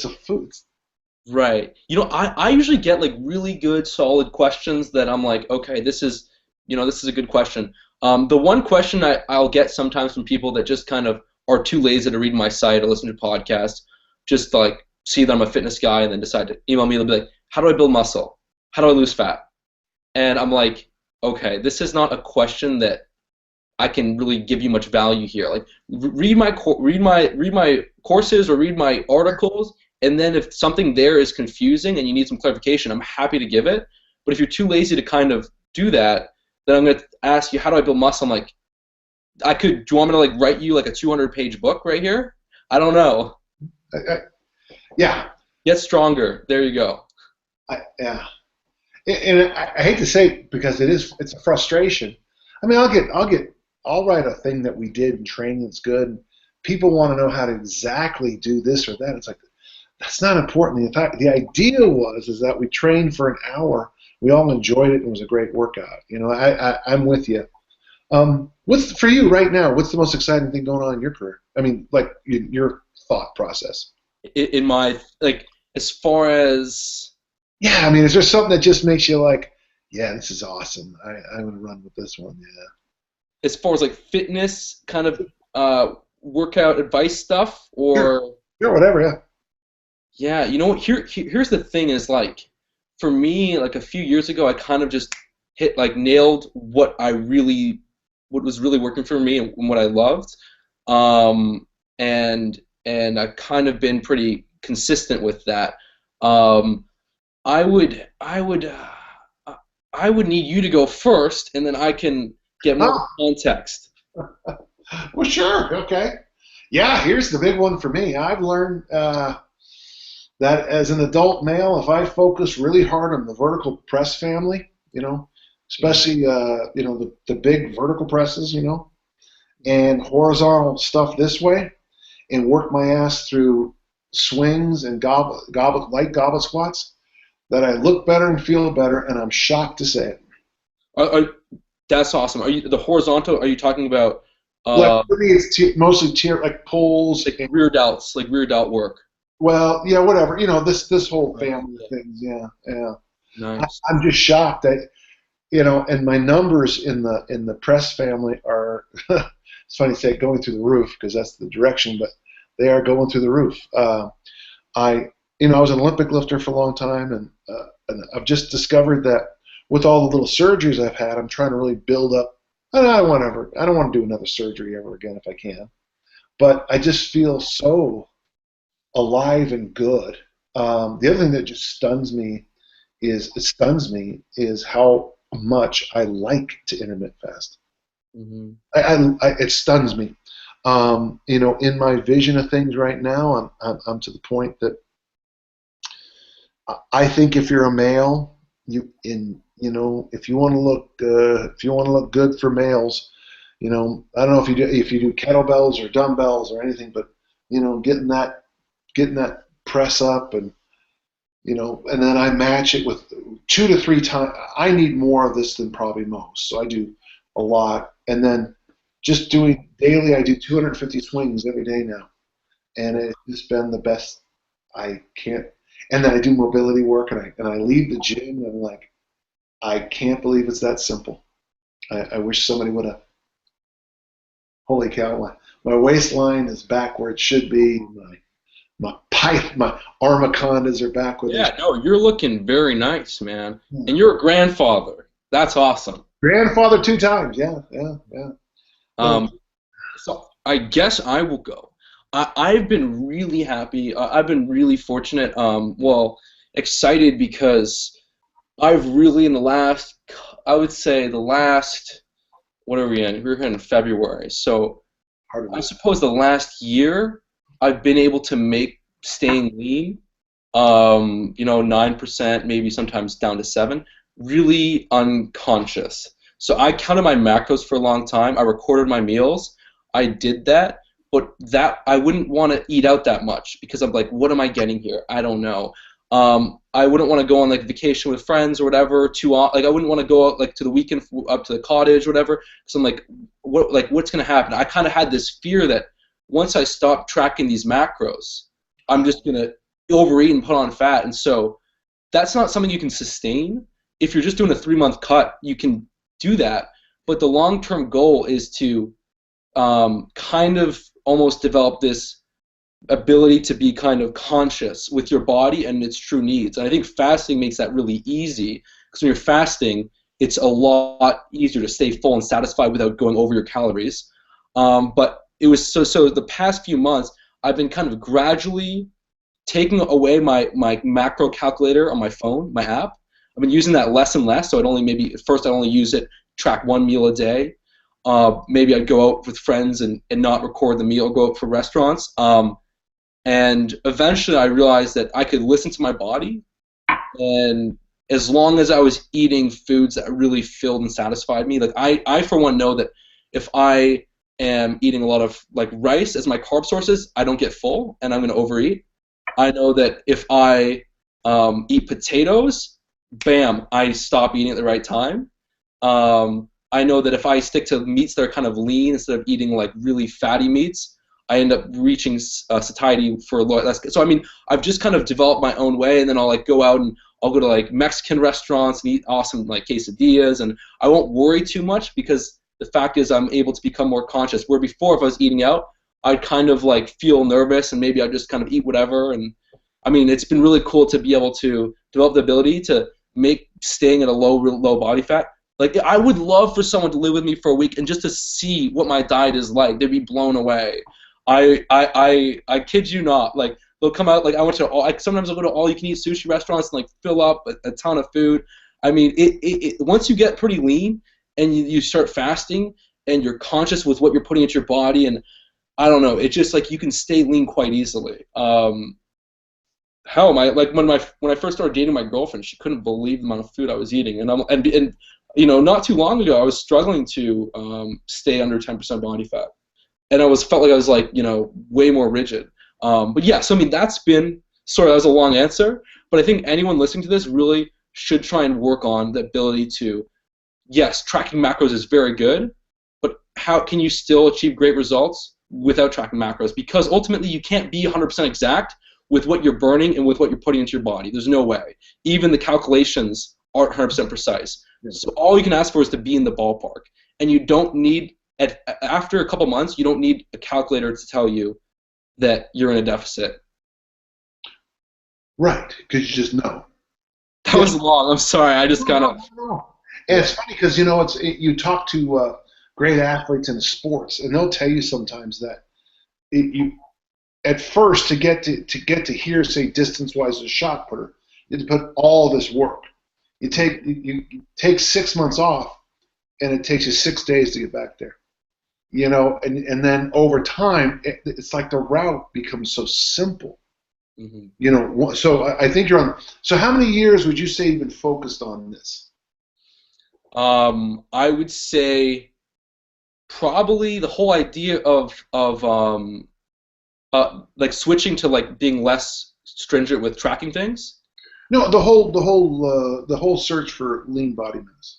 S2: a food.
S1: Right. I usually get like really good, solid questions that I'm like, okay, this is a good question. The one question I'll get sometimes from people that just kind of are too lazy to read my site or listen to podcasts, just like see that I'm a fitness guy and then decide to email me. They'll be like, how do I build muscle? How do I lose fat? And I'm like, okay, this is not a question that I can really give you much value here. Like, read my courses or read my articles, and then if something there is confusing and you need some clarification, I'm happy to give it. But if you're too lazy to kind of do that, then I'm going to ask you, how do I build muscle? I'm like, do you want me to like write you like a 200-page book right here? I don't know.
S2: Yeah.
S1: Get stronger. There you go.
S2: Yeah. And I hate to say it because it's a frustration. I mean, I'll write a thing that we did in training that's good. And people want to know how to exactly do this or that. It's like, that's not important. In fact, the idea is that we trained for an hour. We all enjoyed it. It was a great workout. I'm with you. What's for you right now? What's the most exciting thing going on in your career? I mean, like your thought process.
S1: In my as far as.
S2: Yeah, I mean, is there something that just makes you like, yeah, this is awesome. I'm gonna run with this one. Yeah.
S1: As far as like fitness kind of workout advice stuff, or
S2: whatever, yeah.
S1: Yeah, you know what? Here's the thing is like, for me, like a few years ago, I kind of just nailed what was really working for me and what I loved, and I've kind of been pretty consistent with that. I would need you to go first, and then I can get more context.
S2: Well, sure, okay. Yeah, here's the big one for me. I've learned that as an adult male, if I focus really hard on the vertical press family, especially the big vertical presses, and horizontal stuff this way, and work my ass through swings and light goblet squats, that I look better and feel better, and I'm shocked to say it.
S1: That's awesome. Are you the horizontal? Are you talking about?
S2: Like for me, it's mostly like pulls,
S1: like rear delts, like rear delt work.
S2: Well, yeah, whatever. This whole family of things. Yeah.
S1: Nice.
S2: I'm just shocked that and my numbers in the press family are it's funny to say going through the roof because that's the direction, but they are going through the roof. I was an Olympic lifter for a long time, and I've just discovered that with all the little surgeries I've had, I'm trying to really build up. I don't want to do another surgery ever again if I can, but I just feel so alive and good. The other thing that just stuns me is how much I like to intermittent fast.
S1: Hmm.
S2: It stuns me. In my vision of things right now, I'm to the point that I think if you're a male, if you want to look good for males, I don't know if you do kettlebells or dumbbells or anything, but getting that press up and then I match it with 2 to 3 times. I need more of this than probably most, so I do a lot, and then just doing daily. I do 250 swings every day now, and it's just been the best. I can't. And then I do mobility work, and I leave the gym, and I'm like, I can't believe it's that simple. I wish somebody would have. Holy cow! My waistline is back where it should be. My armacondas are back where they
S1: Yeah,
S2: should.
S1: no, you're looking very nice, man.
S2: Yeah.
S1: And you're a grandfather. That's awesome.
S2: Grandfather 2 times. Yeah, yeah, yeah. No,
S1: Um, so I guess I will go. I've been really happy. I've been really fortunate. Well, excited because I've really in the last, I would say the last, what are we in? We're in February. So
S2: hard to
S1: I
S2: do.
S1: suppose the last year I've been able to make staying lean, 9%, maybe sometimes down to 7, really unconscious. So I counted my macros for a long time. I recorded my meals. I did that, but that I wouldn't want to eat out that much because I'm like, what am I getting here? I don't know. I wouldn't want to go on like vacation with friends or whatever like I wouldn't want to go out like to the weekend up to the cottage or whatever because I'm like, what's gonna happen? I kind of had this fear that once I stop tracking these macros, I'm just gonna overeat and put on fat, and so that's not something you can sustain. If you're just doing a 3-month cut, you can do that, but the long-term goal is to kind of almost develop this ability to be kind of conscious with your body and its true needs. And I think fasting makes that really easy because when you're fasting, it's a lot easier to stay full and satisfied without going over your calories. But it was so the past few months, I've been kind of gradually taking away my macro calculator on my phone, my app. I've been using that less and less. So at first I'd only use it, track 1 meal a day. Maybe I'd go out with friends and not record the meal, go out for restaurants. And eventually I realized that I could listen to my body, and as long as I was eating foods that really filled and satisfied me, like I for one know that if I am eating a lot of like rice as my carb sources, I don't get full and I'm going to overeat. I know that if I eat potatoes, bam, I stop eating at the right time. I know that if I stick to meats that are kind of lean instead of eating like really fatty meats, I end up reaching satiety for a lot less. So I mean, I've just kind of developed my own way, and then I'll like go out and I'll go to like Mexican restaurants and eat awesome like quesadillas, and I won't worry too much because the fact is I'm able to become more conscious. Where before, if I was eating out, I'd kind of like feel nervous and maybe I'd just kind of eat whatever. And I mean, it's been really cool to be able to develop the ability to make staying at a low body fat. Like I would love for someone to live with me for a week and just to see what my diet is like. They'd be blown away. I kid you not. Like they'll come out. Like sometimes I'll go to all you can eat sushi restaurants and like fill up a ton of food. I mean, once you get pretty lean and you start fasting and you're conscious with what you're putting into your body, and I don't know, it's just like you can stay lean quite easily. Hell, when I first started dating my girlfriend, she couldn't believe the amount of food I was eating, and not too long ago I was struggling to stay under 10% body fat, and felt like I was like way more rigid. But yeah, so I mean that's been that was a long answer, but I think anyone listening to this really should try and work on the ability to, yes, tracking macros is very good, but how can you still achieve great results without tracking macros? Because ultimately you can't be 100% exact with what you're burning and with what you're putting into your body. There's no way. Even the calculations aren't 100% precise. Yeah. So all you can ask for is to be in the ballpark. And you don't need after a couple months, you don't need a calculator to tell you that you're in a deficit.
S2: Right, because you just know.
S1: That
S2: Yeah.
S1: was long. I'm sorry. I just kind of.
S2: No. And
S1: Yeah.
S2: it's funny because you talk to great athletes in sports, and they'll tell you sometimes that you at first to here, say distance wise as a shot putter, you have to put all this work. You take 6 months off, and it takes you 6 days to get back there. And then over time, it's like the route becomes so simple. So I think you're on. So how many years would you say you've been focused on this?
S1: I would say probably the whole idea of like switching to like being less stringent with tracking things.
S2: No, the whole search for lean body mass.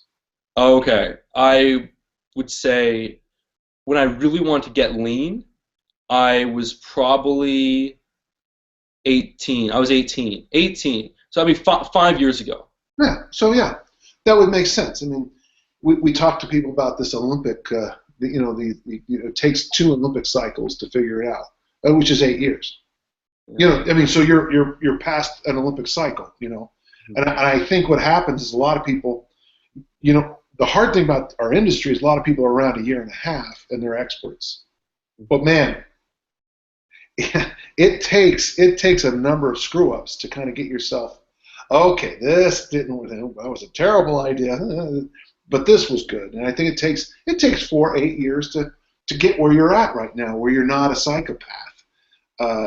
S1: Okay, I would say when I really wanted to get lean, I was probably 18. I was 18. 18. So I mean, 5 years ago.
S2: Yeah. So yeah, that would make sense. I mean, we talk to people about this Olympic. It takes 2 Olympic cycles to figure it out, which is 8 years. I mean, so you're past an Olympic cycle. And I think what happens is a lot of people, the hard thing about our industry is a lot of people are around a year and a half and they're experts. But man, it takes a number of screw ups to kind of get yourself. Okay, this didn't. That was a terrible idea, but this was good. And I think it takes 4, 8 years to get where you're at right now, where you're not a psychopath.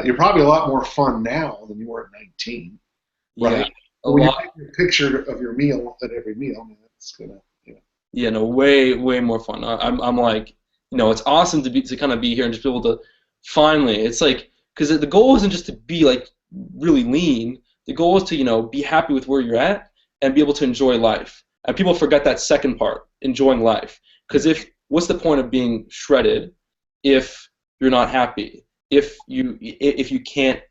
S2: You're probably a lot more fun now than you were at 19, right?
S1: Yeah, a
S2: When you
S1: lot.
S2: take a picture of your meal at every meal, I mean, it's gonna.
S1: Yeah, no, way more fun. I'm like, it's awesome to kind of be here and just be able to finally. It's like because the goal isn't just to be like really lean. The goal is to be happy with where you're at and be able to enjoy life. And people forget that second part, enjoying life. Because what's the point of being shredded if you're not happy? If you can't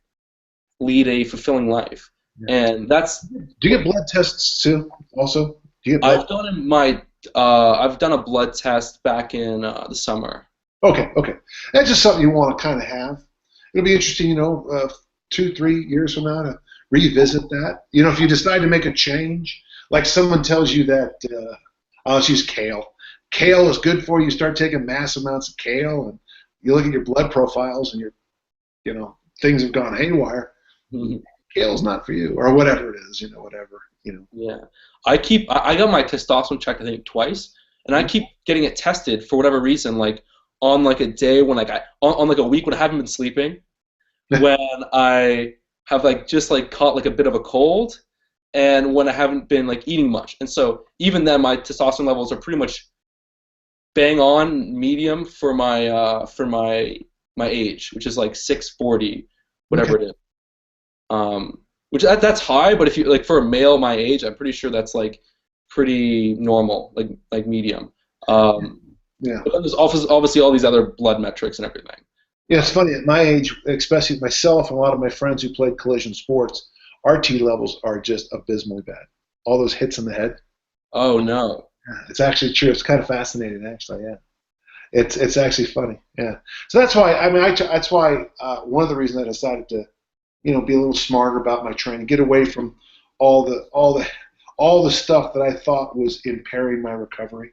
S1: lead a fulfilling life,
S2: Yeah.
S1: and that's.
S2: Do you get blood tests too? Also, do you get blood?
S1: I've done a blood test back in the summer.
S2: Okay. That's just something you want to kind of have. It'll be interesting, 2, 3 years from now to revisit that. If you decide to make a change, like someone tells you that, let's use kale. Kale is good for you. You start taking mass amounts of kale, and you look at your blood profiles, and things have gone haywire.
S1: Mhm.
S2: Kale's not for you, or whatever it is, whatever.
S1: Yeah, I got my testosterone checked I think twice, and I keep getting it tested for whatever reason, like on like a day when like on like a week when I haven't been sleeping, when I have like just like caught like a bit of a cold, and when I haven't been like eating much, and so even then my testosterone levels are pretty much bang on medium for my age, which is like 640, whatever
S2: Okay.
S1: it is. Which that's high, but if you like for a male my age, I'm pretty sure that's like pretty normal, like medium.
S2: Yeah.
S1: But then there's obviously all these other blood metrics and everything.
S2: Yeah, it's funny. At my age, especially myself and a lot of my friends who played collision sports, our T levels are just abysmally bad. All those hits in the head.
S1: Oh no.
S2: Yeah, it's actually true. It's kind of fascinating, actually. Yeah, it's actually funny. Yeah. So that's why that's why one of the reasons I decided to be a little smarter about my training, get away from all the stuff that I thought was impairing my recovery.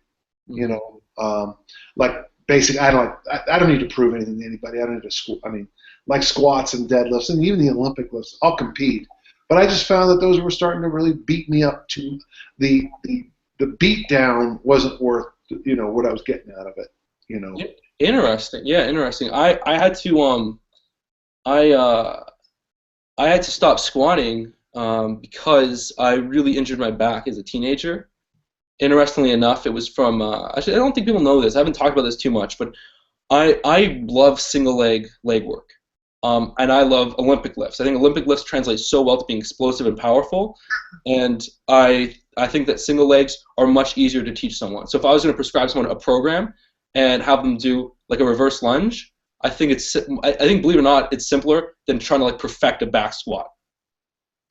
S2: Like basic. I don't need to prove anything to anybody. I don't need to. I mean, like squats and deadlifts and even the Olympic lifts. I'll compete, but I just found that those were starting to really beat me up. To the beat down wasn't worth what I was getting out of it.
S1: Interesting. Yeah, interesting. I had to I I had to stop squatting because I really injured my back as a teenager. Interestingly enough, it was from actually I don't think people know this. I haven't talked about this too much, but I love single leg work, and I love Olympic lifts. I think Olympic lifts translate so well to being explosive and powerful, and I think that single legs are much easier to teach someone. So if I was going to prescribe someone a program and have them do like a reverse lunge, I think believe it or not, it's simpler than trying to like perfect a back squat.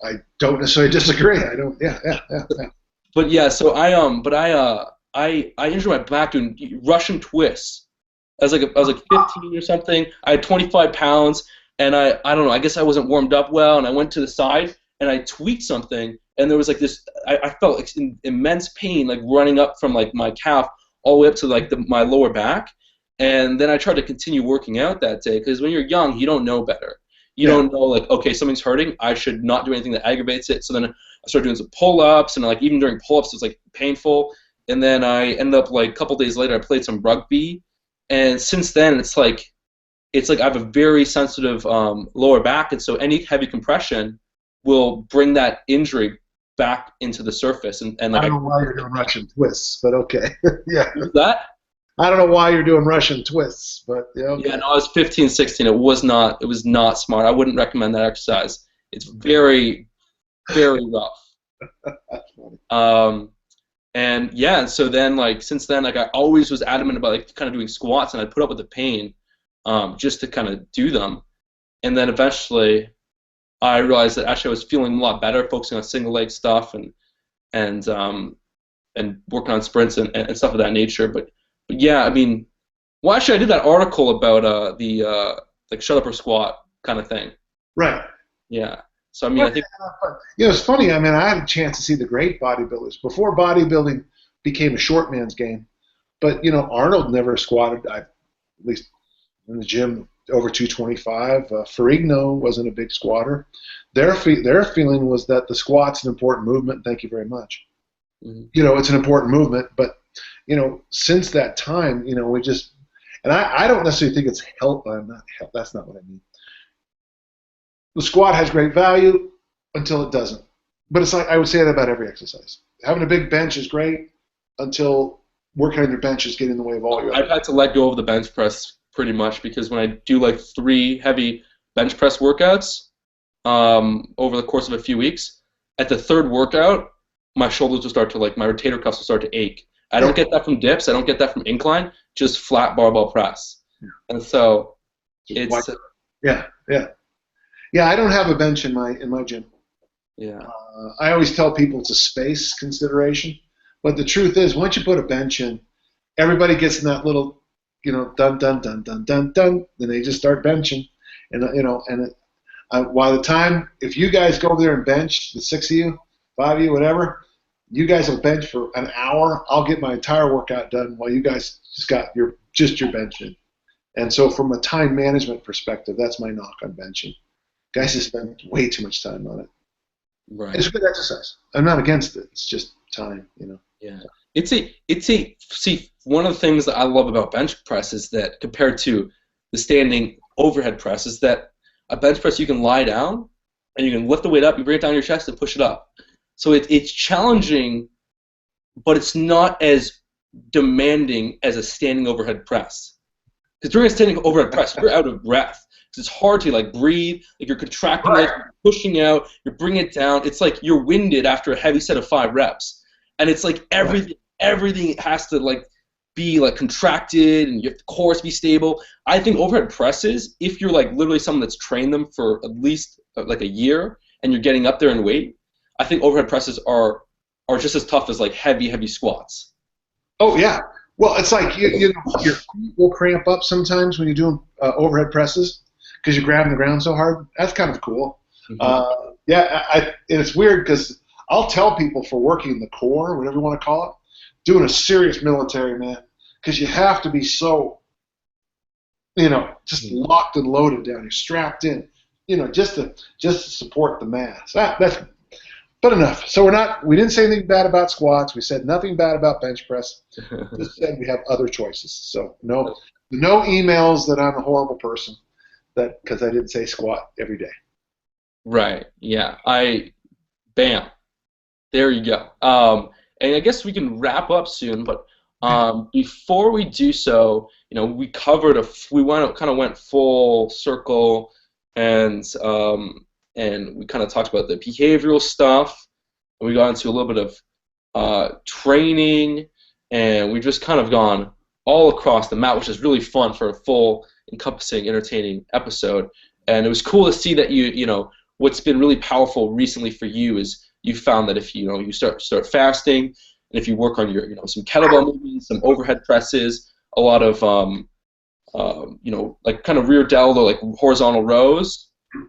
S2: I don't necessarily disagree. I don't. Yeah.
S1: But yeah, so I I injured my back doing Russian twists. I was like 15 or something. I had 25 pounds, and I don't know. I guess I wasn't warmed up well, and I went to the side and I tweaked something, and there was like this. I felt like immense pain, like running up from like my calf all the way up to like my lower back, and then I tried to continue working out that day because when you're young, you don't know better. You
S2: Yeah.
S1: don't know like, okay, something's hurting. I should not do anything that aggravates it. So then I started doing some pull-ups, and like even during pull-ups, it's like painful. And then I ended up like a couple days later, I played some rugby, and since then it's like I have a very sensitive lower back, and so any heavy compression will bring that injury back into the surface, and
S2: I
S1: like
S2: don't
S1: I
S2: know why you're doing Russian twists, but okay. Yeah.
S1: that.
S2: I don't know why you're doing Russian twists, but yeah,
S1: Yeah,
S2: okay.
S1: no, I was 15, 16. It was not smart. I wouldn't recommend that exercise. It's very, very rough.
S2: That's funny.
S1: And yeah, and so then like since then like I always was adamant about like kind of doing squats, and I'd put up with the pain just to kind of do them. And then eventually I realized that actually I was feeling a lot better, focusing on single leg stuff and working on sprints and stuff of that nature. But yeah, I mean, well actually I did that article about the like shut up or squat kind of thing.
S2: Right.
S1: Yeah. So I mean
S2: Well,
S1: I think
S2: it's funny. I mean, I had a chance to see the great bodybuilders before bodybuilding became a short man's game. But Arnold never squatted. At least in the gym over 225. Ferrigno wasn't a big squatter. Their feeling was that the squat's an important movement. Thank you very much.
S1: mhm.
S2: It's an important movement, but since that time, we just and I don't necessarily think it's help. I'm not help. That's not what I mean. The squat has great value until it doesn't. But it's like I would say that about every exercise. Having a big bench is great until working on your bench is getting in the way of all your
S1: I've
S2: other.
S1: had to let go of the bench press pretty much because when I do like 3 heavy bench press workouts over the course of a few weeks, at the third workout, my shoulders will start to like my rotator cuffs will start to ache. I
S2: Yeah,
S1: don't get that from dips. I don't get that from incline. Just flat barbell press. And so
S2: just
S1: it's
S2: yeah, yeah, yeah. I don't have a bench in my gym.
S1: yeah.
S2: I always tell people it's a space consideration, but the truth is, once you put a bench in, everybody gets in that little, dun dun dun dun dun dun. Then they just start benching, and by the time if you guys go over there and bench, the 6 of you, 5 of you, whatever, you guys will bench for an hour. I'll get my entire workout done while you guys just got your benching. And so, from a time management perspective, that's my knock on benching. Guys just spend way too much time on it.
S1: Right.
S2: It's a good exercise. I'm not against it. It's just time.
S1: Yeah. It's a see one of the things that I love about bench press is that compared to the standing overhead press is that a bench press you can lie down and you can lift the weight up, you bring it down your chest and push it up. So it's challenging, but it's not as demanding as a standing overhead press. Because during a standing overhead press, you're out of breath. 'Cause it's hard to like breathe. Like you're contracting it, you're pushing out, you're bringing it down. It's like you're winded after a heavy set of 5 reps, and it's like everything has to like be like contracted, and your core has to be stable. I think overhead presses, if you're like literally someone that's trained them for at least like a year, and you're getting up there in weight, I think overhead presses are just as tough as like heavy squats.
S2: Oh yeah. Well, it's like your feet will cramp up sometimes when you're doing overhead presses because you're grabbing the ground so hard. That's kind of cool.
S1: Mm-hmm.
S2: Yeah, and it's weird because I'll tell people for working the core, whatever you want to call it, doing a serious military man, because you have to be so, just locked and loaded down. You're strapped in, just to support the mass. That's but enough. So we didn't say anything bad about squats. We said nothing bad about bench press. Just said we have other choices. So no emails that I'm a horrible person because I didn't say squat every day.
S1: Right. Yeah. Bam. There you go. And I guess we can wrap up soon, but before we do so, we covered went full circle, and we kind of talked about the behavioral stuff, and we got into a little bit of training, and we've just kind of gone all across the map, which is really fun for a full, encompassing, entertaining episode. And it was cool to see that what's been really powerful recently for you is you found that if you start fasting if you work on your, some kettlebell movements, some overhead presses, a lot of, like kind of rear delt or like horizontal rows,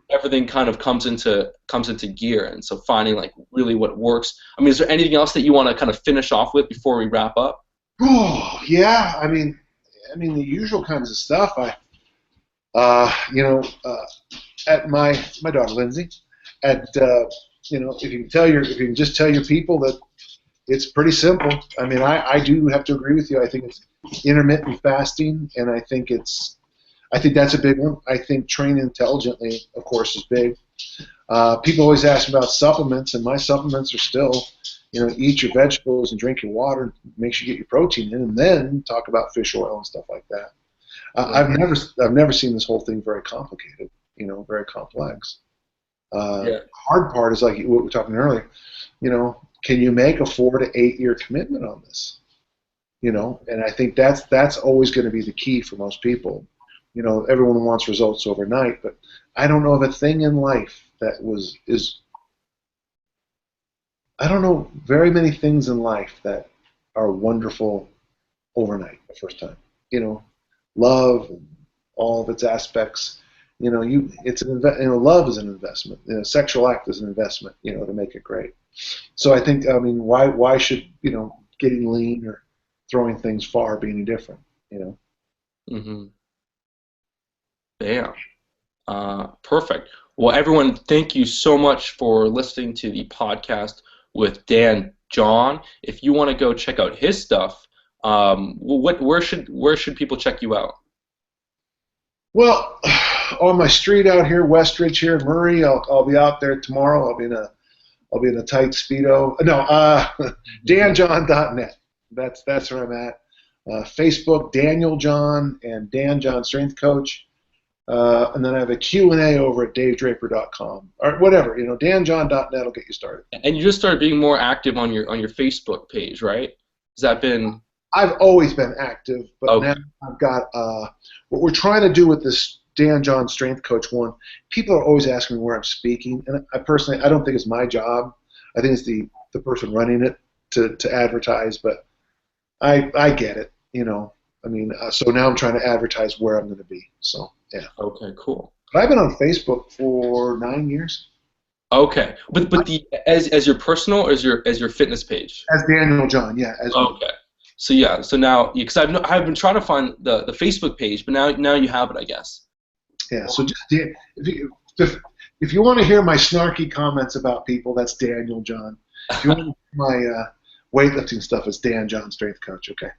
S1: everything kind of comes into gear. And so finding like really what works. I mean, is there anything else that you want to kind of finish off with before we wrap up?
S2: Oh yeah, I mean the usual kinds of stuff. At my daughter Lindsay, if you can just tell your people that it's pretty simple. I mean, I do have to agree with you. I think it's intermittent fasting, and I think that's a big one. I think training intelligently, of course, is big. People always ask about supplements, and my supplements are still, eat your vegetables and drink your water, and make sure you get your protein in, and then talk about fish oil and stuff like that. I've never seen this whole thing very complicated, very complex. Hard part is like what we were talking earlier. Can you make a 4 to 8 year commitment on this? And I think that's always going to be the key for most people. Everyone wants results overnight, but I don't know of a thing in life I don't know very many things in life that are wonderful overnight the first time. Love and all of its aspects. Love is an investment. Sexual act is an investment. To make it great. So I think, why should getting lean or throwing things far be any different?
S1: Mm-hmm. Yeah. Perfect. Well, everyone, thank you so much for listening to the podcast with Dan John. If you want to go check out his stuff, where should people check you out?
S2: Well, on my street out here, Westridge here in Murray, I'll be out there tomorrow. I'll be in a tight Speedo. No, danjohn.net. That's where I'm at. Facebook, Daniel John and Dan John Strength Coach. And then I have a Q&A over at davedraper.com or whatever. danjohn.net will get you started.
S1: And you just started being more active on your Facebook page, right? Has that been?
S2: I've always been active, but now I've got what we're trying to do with this Dan John Strength Coach one. People are always asking me where I'm speaking, and I personally don't think it's my job. I think it's the person running it to advertise, but I get it. So now I'm trying to advertise where I'm going to be. So yeah.
S1: Okay, cool.
S2: But I've been on Facebook for 9 years.
S1: Okay, but as your personal or as your fitness page?
S2: As Daniel John, yeah.
S1: Okay. So now, because I've been trying to find the Facebook page, but now you have it, I guess.
S2: Yeah. So just if you want to hear my snarky comments about people, that's Daniel John. If you want to hear my weightlifting stuff, it's Dan John Strength Coach. Okay.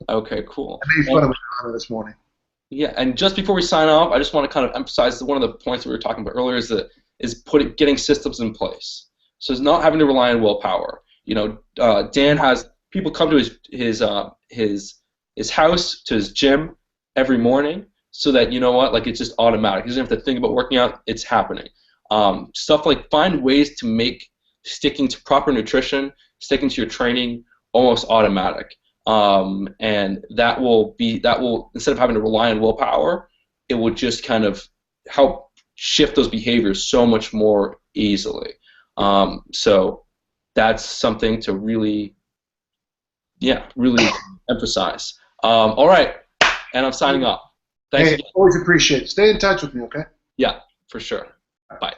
S1: Okay. Cool.
S2: I made fun of my this morning.
S1: Yeah, and just before we sign off, I just want to kind of emphasize one of the points that we were talking about earlier is getting systems in place. So it's not having to rely on willpower. Dan has people come to his house, to his gym every morning, so that it's just automatic. He doesn't have to think about working out; it's happening. Stuff like find ways to make sticking to proper nutrition, sticking to your training almost automatic. And that will instead of having to rely on willpower, it will just kind of help shift those behaviors so much more easily. So that's something to really emphasize. All right, and I'm signing off. Thanks again.
S2: Always appreciate it. Stay in touch with me, okay?
S1: Yeah, for sure. Bye.